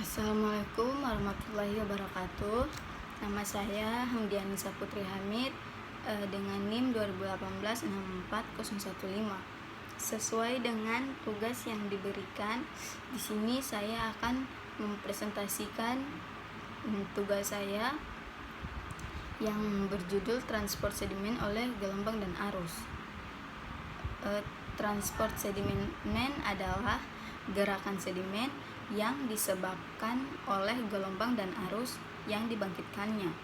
Assalamualaikum warahmatullahi wabarakatuh. Nama saya Hamdiani Saputri Hamid dengan NIM 2018-64015. Sesuai dengan tugas yang diberikan, di sini saya akan mempresentasikan tugas saya yang berjudul transport sedimen oleh gelombang dan arus. Transport sedimen adalah gerakan sedimen yang disebabkan oleh gelombang dan arus yang dibangkitkannya.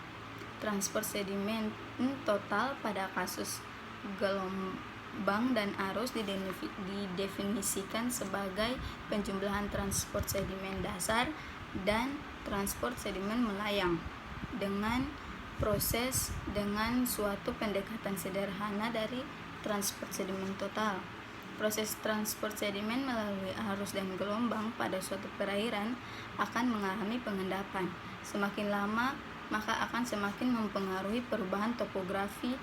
Transport sedimen total pada kasus gelombang dan arus didefinisikan sebagai penjumlahan transport sedimen dasar dan transport sedimen melayang dengan suatu pendekatan sederhana dari transport sedimen total. Proses transport sedimen melalui arus dan gelombang pada suatu perairan akan mengalami pengendapan. Semakin lama, maka akan semakin mempengaruhi perubahan topografi.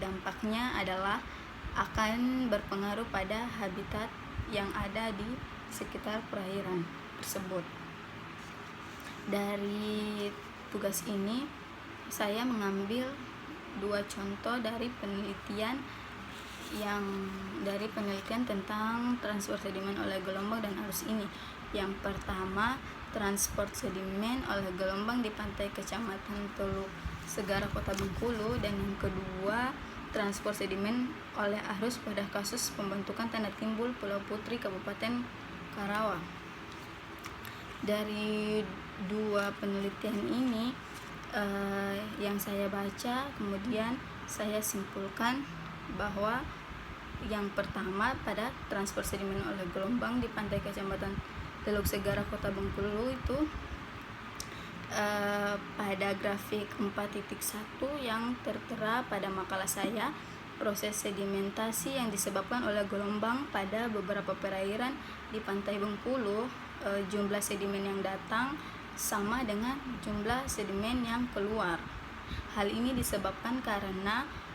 Dampaknya adalah akan berpengaruh pada habitat yang ada di sekitar perairan tersebut. Dari tugas ini, saya mengambil dua contoh dari penelitian tentang transport sedimen oleh gelombang dan arus ini. Yang pertama, transport sedimen oleh gelombang di pantai Kecamatan Teluk Segara, Kota Bengkulu, dan yang kedua, transport sedimen oleh arus pada kasus pembentukan tanah timbul Pulau Putri, Kabupaten Karawang. Dari dua penelitian ini yang saya baca, kemudian saya simpulkan bahwa yang pertama, pada transport sedimen oleh gelombang di pantai Kecamatan Teluk Segara, Kota Bengkulu itu pada grafik 4.1 yang tertera pada makalah saya, proses sedimentasi yang disebabkan oleh gelombang pada beberapa perairan di pantai Bengkulu, jumlah sedimen yang datang sama dengan jumlah sedimen yang keluar. Hal ini disebabkan karena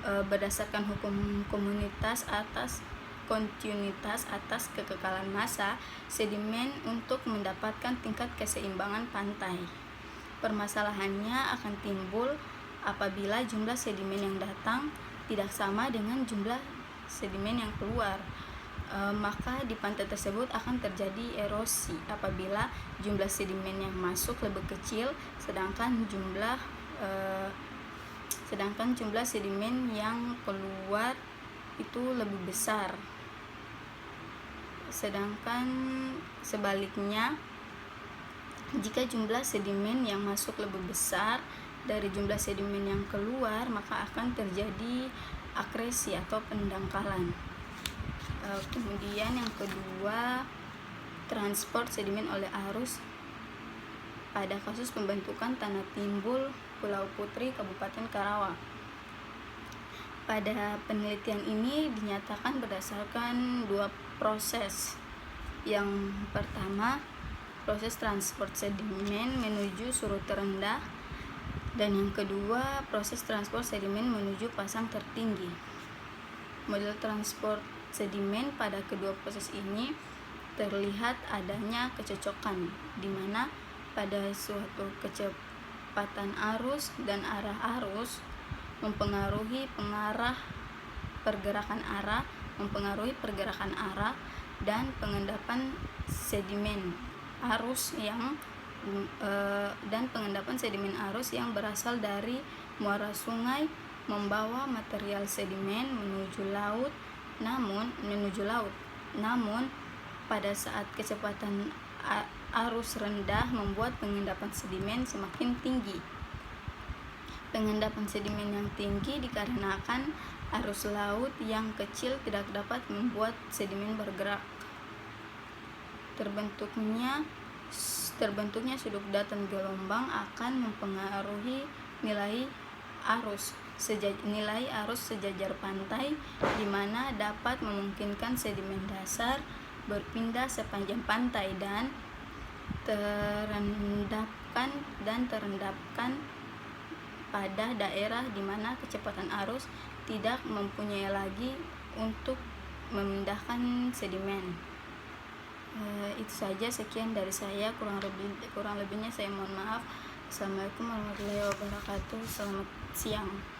berdasarkan hukum kontinuitas atas kekekalan massa sedimen untuk mendapatkan tingkat keseimbangan pantai. Permasalahannya akan timbul apabila jumlah sedimen yang datang tidak sama dengan jumlah sedimen yang keluar. Maka di pantai tersebut akan terjadi erosi apabila jumlah sedimen yang masuk lebih kecil sedangkan jumlah sedimen yang keluar itu lebih besar. Sedangkan sebaliknya, jika jumlah sedimen yang masuk lebih besar dari jumlah sedimen yang keluar, maka akan terjadi akresi atau pendangkalan. Kemudian yang kedua, transport sedimen oleh arus pada kasus pembentukan tanah timbul Pulau Putri, Kabupaten Karawang. Pada penelitian ini dinyatakan berdasarkan dua proses. Yang pertama, proses transport sedimen menuju surut terendah, dan yang kedua, proses transport sedimen menuju pasang tertinggi. Model transport sedimen pada kedua proses ini terlihat adanya kecocokan, di mana pada suatu kecepatan arus dan arah arus mempengaruhi pergerakan arah dan pengendapan sedimen arus yang berasal dari muara sungai membawa material sedimen menuju laut. Namun pada saat kecepatan arus rendah membuat pengendapan sedimen semakin tinggi. Pengendapan sedimen yang tinggi dikarenakan arus laut yang kecil tidak dapat membuat sedimen bergerak. Terbentuknya sudut dan gelombang akan mempengaruhi nilai arus sejajar pantai, di mana dapat memungkinkan sedimen dasar berpindah sepanjang pantai dan terendapkan pada daerah di mana kecepatan arus tidak mempunyai lagi untuk memindahkan sedimen. Itu saja, sekian dari saya, kurang lebihnya saya mohon maaf. Assalamualaikum warahmatullahi wabarakatuh. Selamat siang.